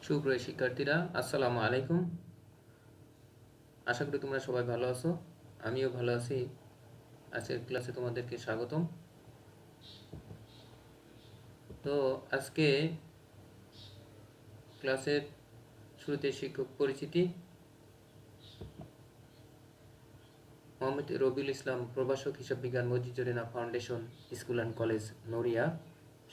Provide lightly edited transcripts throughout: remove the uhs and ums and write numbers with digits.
সুপ্রিয় শিক্ষার্থীরা, আসসালামু আলাইকুম। আশা করি তোমরা সবাই ভালো আছো। আমিও ভালো আছি। আজকের ক্লাসে তোমাদেরকে স্বাগতম। তো আজকে ক্লাসের শুরুতে শিক্ষক পরিচিতি। মোহাম্মদ রবিউল ইসলাম, প্রভাষক, হিসাব বিজ্ঞান, মজিজুরিনা ফাউন্ডেশন স্কুল অ্যান্ড কলেজ, নড়িয়া,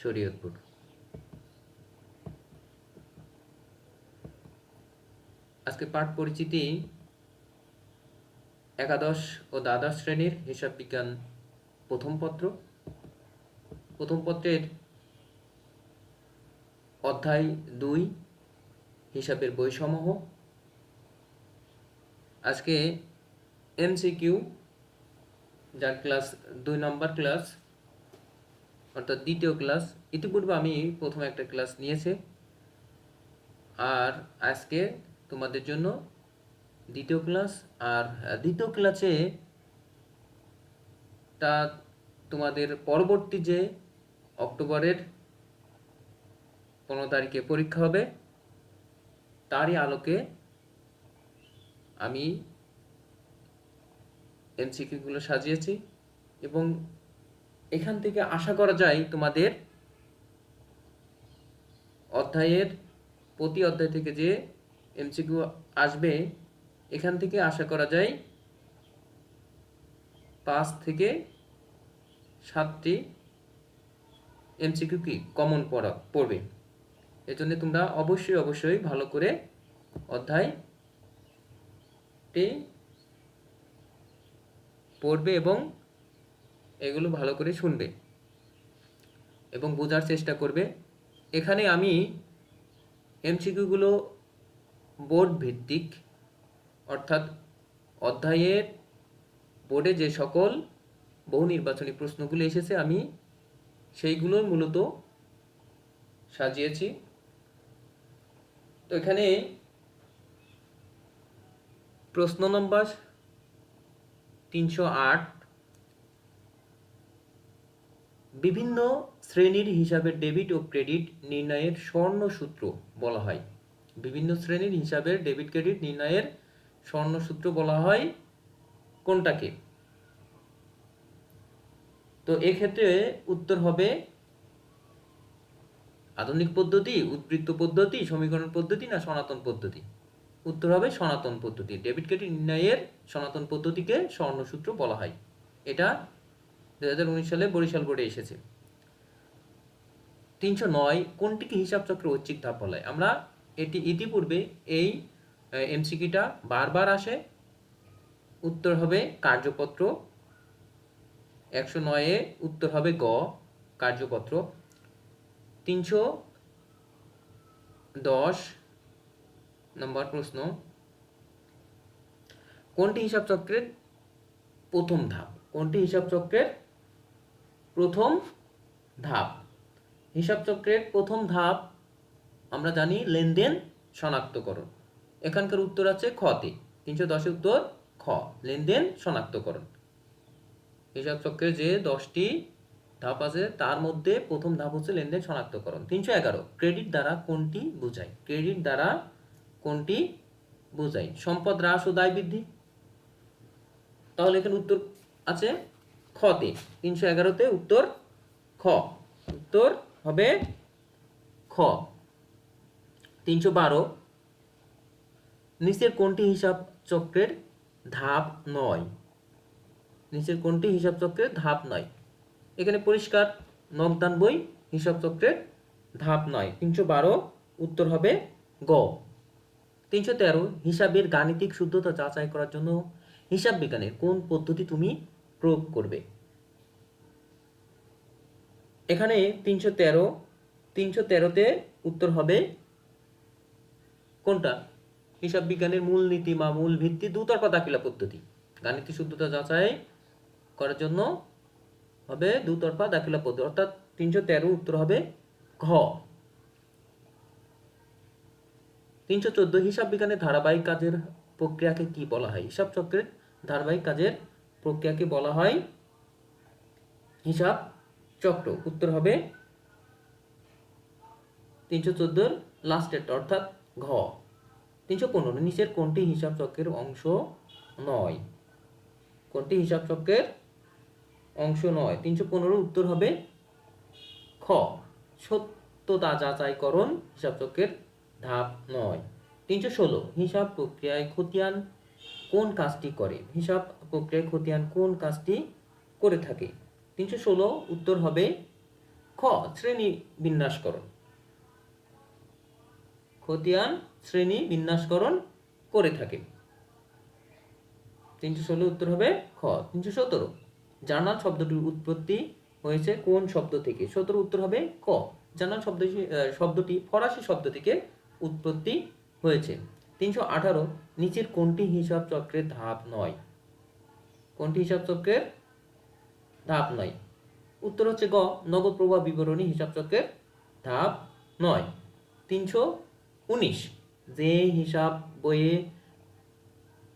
শরীয়তপুর। আজকে পাঠ পরিচিতি একাদশ ও দ্বাদশ শ্রেণীর হিসাব বিজ্ঞান প্রথম পত্র। প্রথম পত্রের অধ্যায় 2, হিসাবের বইসমূহ। আজকে এমসিকিউ, যার ক্লাস 2 নম্বর ক্লাস, অর্থাৎ দ্বিতীয় ক্লাস। ইতিপূর্বে আমি প্রথম একটা ক্লাস নিয়েছি, আর আজকে তোমাদের জন্য দ্বিতীয় ক্লাস। আর দ্বিতীয় ক্লাসে তা তোমাদের পরবর্তী যে অক্টোবরের 15 তারিখে পরীক্ষা হবে, তারই আলোকে আমি এমসিকিউগুলো সাজিয়েছি, এবং এখান থেকে আশা করা যায় তোমাদের প্রতি অধ্যায় থেকে যে এমসিকিউ আসবে, এখান থেকে আশা করা যায় 5 থেকে 7টি এমসিকিউ কমন পড়বে। এজন্য তোমরা অবশ্যই ভালো করে অধ্যায়টি পড়বে এবং এগুলো ভালো করে শুনবে এবং বোঝার চেষ্টা করবে। এখানে আমি এমসিকিউগুলো বোর্ড ভিত্তিক, অর্থাৎ অধ্যায়ের বোর্ডে যে সকল বহু নির্বাচনী প্রশ্নগুলো এসেছে, আমি সেইগুলো মূলত সাজিয়েছি। তো এখানে প্রশ্ন নম্বর 308, বিভিন্ন শ্রেণীর হিসাবের ডেবিট ও ক্রেডিট নির্ণয়ের স্বর্ণসূত্র বলা হয়। বিভিন্ন শ্রেণীর হিসাবের ডেবিট ক্রেডিট নির্ণয়ের স্বর্ণসূত্র বলা হয় কোনটাকে? তো এক্ষেত্রে উত্তর হবে আধুনিক পদ্ধতি, উদ্বৃত্ত পদ্ধতি, সমীকরণ পদ্ধতি না সনাতন পদ্ধতি? উত্তর হবে সনাতন পদ্ধতি। ডেবিট ক্রেডিট নির্ণয়ের সনাতন পদ্ধতিকে স্বর্ণসূত্র বলা হয়। এটা 2019 সালে বরিশাল বোর্ডে এসেছে। 309, কোনটিকে হিসাব চক্রের ঐচ্ছিক ধাপ বলা হয়? আমরা এটি ইতিপূর্বে এই এমসিকিউটা বারবার আসে। উত্তর হবে কার্যপত্র। 109 উত্তর হবে গ, কার্যপত্র। 310 নম্বর প্রশ্ন, কোনটি হিসাব চক্রের প্রথম ধাপ? কোনটি হিসাব চক্রের প্রথম ধাপ? হিসাব চক্রের প্রথম ধাপ আমরা জানি লেনদেন শনাক্তকরণ। এখানকার উত্তর আছে খতে। 310 উত্তর খ, লেনদেন শনাক্তকরণ। হিসাব চক্রের যে 10টি ধাপ আছে, তার মধ্যে প্রথম ধাপ হচ্ছে লেনদেন শনাক্তকরণ। 311, ক্রেডিট দ্বারা কোনটি বোঝায়? ক্রেডিট দ্বারা কোনটি বোঝায়? সম্পদ হ্রাস ও দায় বৃদ্ধি। তাহলে এখানে উত্তর আছে খতে। 311তে উত্তর খ, উত্তর হবে খ। 312, নিচের কোনটি হিসাব চক্রের ধাপ নয়? নিচের কোনটি হিসাব চক্রের ধাপ নয়? এখানে পরিষ্কার, নগদান বই হিসাব চক্রের ধাপ নয়। 312 উত্তর হবে গ। 313, হিসাবের গাণিতিক শুদ্ধতা যাচাই করার জন্য হিসাব বিজ্ঞানের কোন পদ্ধতি তুমি প্রয়োগ করবে? এখানে 313তে উত্তর হবে কোনটা? হিসাব বিজ্ঞানের মূলনীতি বা মূল ভিত্তি দুতরফা দাখিলা পদ্ধতি। গাণিতিক শুদ্ধতা যাচাই করার জন্য হবে দুতরফা দাখিলা পদ্ধতি, অর্থাৎ 313 উত্তর হবে ঘ। 314, হিসাব বিজ্ঞানের ধারাবাহিক কাজের প্রক্রিয়াকে কি বলা হয়? হিসাব চক্রের ধারাবাহিক কাজের প্রক্রিয়াকে বলা হয় হিসাব চক্র। উত্তর হবে 314 লাস্টেরটা অর্থাৎ ঘ। 315 নিচের কোনটি হিসাব চক্রের অংশ নয়? কোনটি হিসাব চক্রের অংশ নয়? 315 উত্তর হবে খ, সত্যতা যাচাইকরণ হিসাব চক্রের ধাপ নয়। 316 হিসাব প্রক্রিয়ায় খতিয়ান কোন কাজটি করে? হিসাব প্রক্রিয়ায় খতিয়ান কোন কাজটি করে থাকে? 316 উত্তর হবে খ, শ্রেণী বিন্যাসকরণ। খতিয়ান শ্রেণী বিন্যাসকরণ করে থাকে। 316 উত্তর হবে খ। 317 জার্নাল শব্দটির উৎপত্তি হয়েছে কোন শব্দ থেকে? 17 উত্তর হবে ক, জার্নাল শব্দটি ফরাসি শব্দ থেকে উৎপত্তি হয়েছে। 318 নিচের কোনটি হিসাব চক্রের ধাপ নয়? কোনটি হিসাব চক্রের ধাপ নয়? উত্তর হচ্ছে গ, নগদ প্রবাহ বিবরণী হিসাব চক্রের ধাপ নয়। 319 যে হিসাব বইয়ে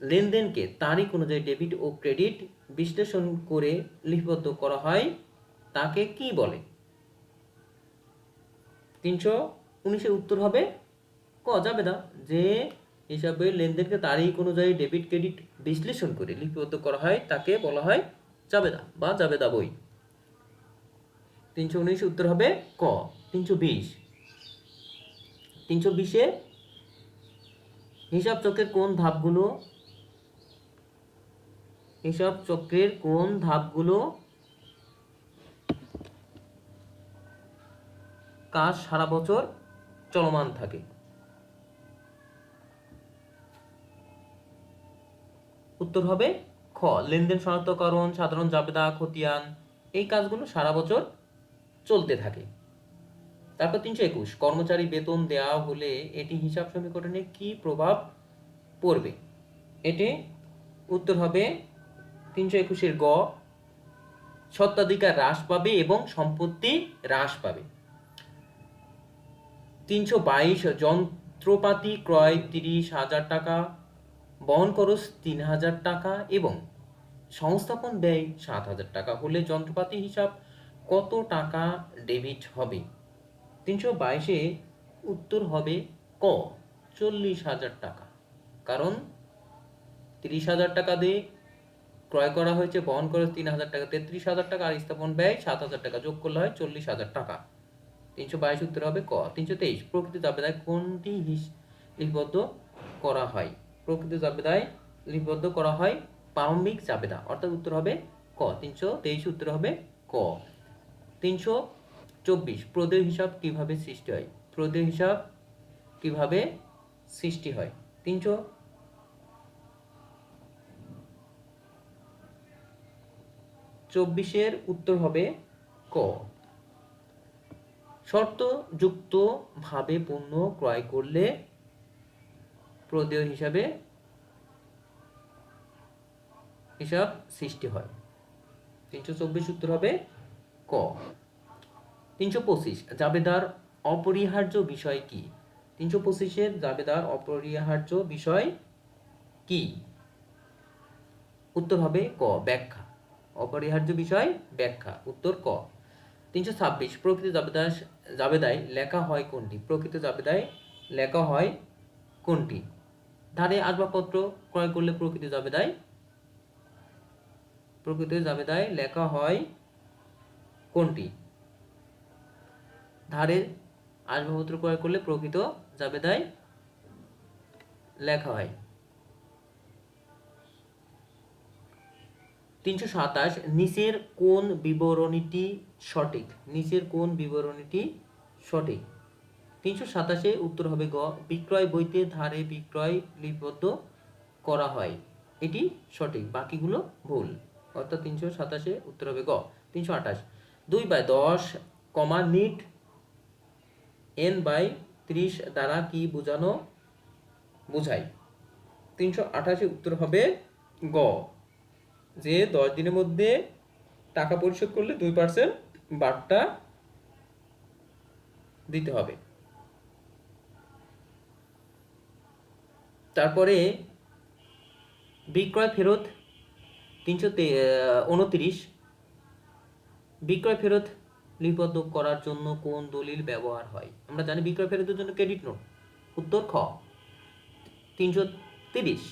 লেনদেনকে তারিখ অনুযায়ী ডেবিট ও ক্রেডিট বিশ্লেষণ করে লিপিবদ্ধ করা হয় তাকে কি বলে? 319 উত্তর হবে ক, জাবেদা। যে হিসাব বইয়ে লেনদেনকে তারিখ অনুযায়ী ডেবিট ক্রেডিট বিশ্লেষণ করে লিপিবদ্ধ করা হয় তাকে বলা হয় জাবেদা বা জাবেদা বই। 319 উত্তর হবে ক। 320 হিসাব চক্রের কোন ধাপগুলো কাজ সারা বছর চলমান থাকে? উত্তর হবে খ, লেনদেন শনাক্তকরণ, সাধারণ জাবেদা, খতিয়ান, এই কাজগুলো সারা বছর চলতে থাকে। তারপর 321 কর্মচারী বেতন দেওয়া হলে এটি হিসাব সমীকরণে কি প্রভাব পড়বে? এটি উত্তর হবে 321 গ, স্বত্বাধিকার হ্রাস পাবে এবং সম্পত্তি হ্রাস পাবে। 322 যন্ত্রপাতি ক্রয় 30,000 টাকা, বহন খরচ 3,000 টাকা এবং সংস্থাপন ব্যয় 7,000 টাকা হলে যন্ত্রপাতি হিসাব কত টাকা ডেবিট হবে? 322 উত্তর হবে ক, 40,000 টাকা। কারণ 30,000 টাকা দিয়ে ক্রয় করা হয়েছে, বহন খরচ 3,000 টাকা, 33,000 টাকা, আর স্থাপন ব্যয় 7,000 টাকা, যোগ করলে হয় 40,000 টাকা। 322 উত্তর হবে ক। 323 প্রকৃত জাবেদায় কোনটি লিপিবদ্ধ করা হয়? প্রকৃত জাবেদায় লিপিবদ্ধ করা হয় প্রারম্ভিক জাবেদা, অর্থাৎ উত্তর হবে ক। 323 উত্তর হবে ক। 324 প্রদেয় হিসাব কিভাবে সৃষ্টি হয়? প্রদেয় হিসাব কিভাবে সৃষ্টি হয়? 324 উত্তর হবে ক, শর্তযুক্ত ভাবে পণ্য ক্রয় করলে প্রদেয় হিসাব সৃষ্টি হয়। 324 উত্তর হবে ক। 325 জাবেদার অপরিহার্য বিষয় কি? 325 জাবেদার অপরিহার্য বিষয় কি? উত্তর হবে ক, ব্যাখ্যা। অপরিহার্য বিষয় ব্যাখ্যা, উত্তর ক। 326 প্রকৃত জাবেদায় লেখা হয় কোনটি? প্রকৃত জাবেদায় লেখা হয় কোনটি? ধারে আসবাবপত্র ক্রয় করলে প্রকৃত জাবেদায় লেখা হয় কোনটি? ধারের আসবাবপত্র ক্রয় করলে প্রকৃত জাবেদায় লেখা হয়। 327 নিচের কোন বিবরণীটি সঠিক? নিচের কোন বিবরণীটি সঠিক? 327 উত্তর হবে গ, বিক্রয় বইতে ধারে বিক্রয় লিপিবদ্ধ করা হয়, এটি সঠিক, বাকিগুলো ভুল, অর্থাৎ 327 উত্তর হবে গ। 328 2/10 নিট n/30 দ্বারা কি বোঝায়? 328 উত্তর হবে গ, যে 10 দিনের মধ্যে টাকা পরিশোধ করলে 2% বার্তা দিতে হবে। তারপরে বিক্রয় ফেরত 329 বিক্রয় ফেরত লিপিবদ্ধ করার জন্য কোন দলিল ব্যবহার হয়? আমরা জানি বিক্রয় ফেরতের জন্য ক্রেডিট নোট। উত্তর খ 330।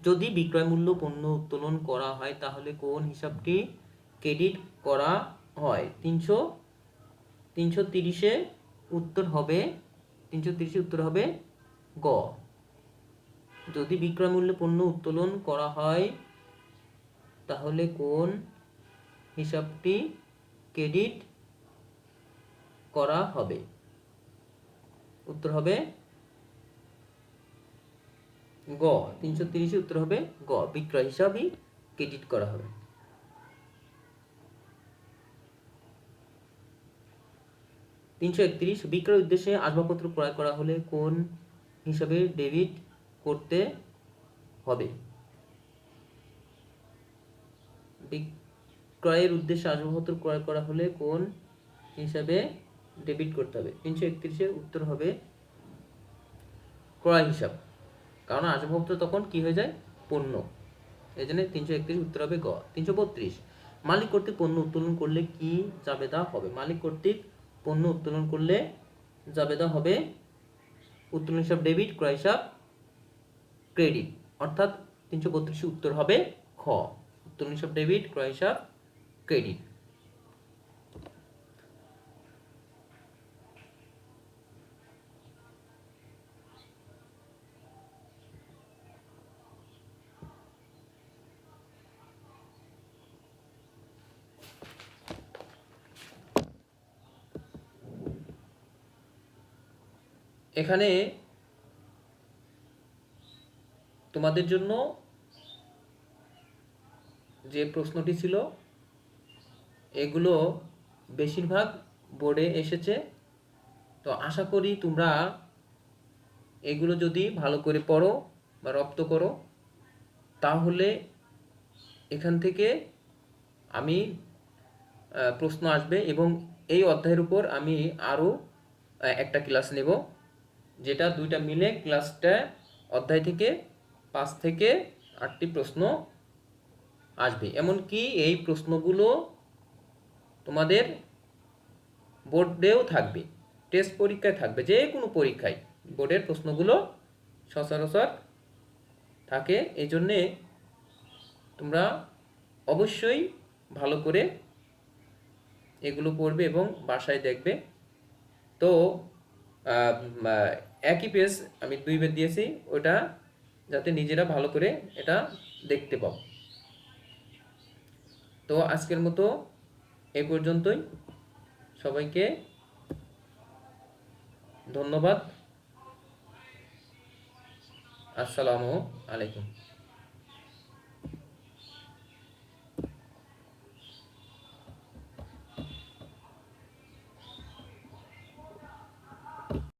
যদি বিক্রয় মূল্য পণ্য উত্তোলন করা হয় তাহলে কোন হিসাবটি ক্রেডিট করা হয়? 330-এ উত্তর হবে 330 উত্তর হবে গ। যদি বিক্রয় মূল্যে পণ্য উত্তোলন করা হয় তাহলে কোন হিসাবটি ক্রেডিট করা হবে? উত্তর হবে গ। 330 উত্তর হবে গ, বিক্রয় হিসাবই ক্রেডিট করা হবে। 331 বিক্রয় উদ্দেশ্যে আসবাবপত্র ক্রয় করা হলে কোন হিসাবে ডেবিট করতে হবে? বিক্রয়ের উদ্দেশ্যে আসবাবপত্র ক্রয় করা হলে কোন হিসাবে ডেবিট করতে হবে? 331-এর উত্তর হবে ক্রয় হিসাব, কারণ আসবাবপত্র তখন কি হয়ে যায়? পণ্য। এই জন্য 331 উত্তর হবে গ। 332 মালিক কর্তৃক পণ্য উত্তোলন করলে কি জাবেদা হবে? মালিক কর্তৃক পণ্য উত্তোলন করলে জাবেদা হবে উত্তোলন হিসাব ডেবিট, ক্রয় হিসাব ক্রেডিট। অর্থাৎ 332 উত্তর হবে খ, উত্তোলন হিসাব ডেবিট, ক্রয় হিসাব ক্রেডিট। এখানে তোমাদের জন্য যে প্রশ্নটি ছিল এগুলো বেশিরভাগ বোর্ডে এসেছে, তো আশা করি তোমরা এগুলো যদি ভালো করে পড়ো বা রপ্ত করো তাহলে এখান থেকে আমি প্রশ্ন আসবে এবং এই অধ্যায়ের উপর আমি আরও একটা ক্লাস নেব, যেটা দুইটা মিলে ক্লাসটা অধ্যায় থেকে 5 থেকে 8টি প্রশ্ন আসবে। এমনকি এই প্রশ্নগুলো তোমাদের বোর্ডেও থাকবে, টেস্ট পরীক্ষায় থাকবে, যে কোনো পরীক্ষায় বোর্ডের প্রশ্নগুলো সচরাচর থাকে। এই জন্যে তোমরা অবশ্যই ভালো করে এগুলো পড়বে এবং বাসায় দেখবে। তো একই পেজ আমি 2 বার দিয়েছি, ওটা যাতে নিজেরা ভালো করে এটা দেখতে পাও। তো আজকের মতো এই পর্যন্তই। সবাইকে ধন্যবাদ। আসসালামু আলাইকুম।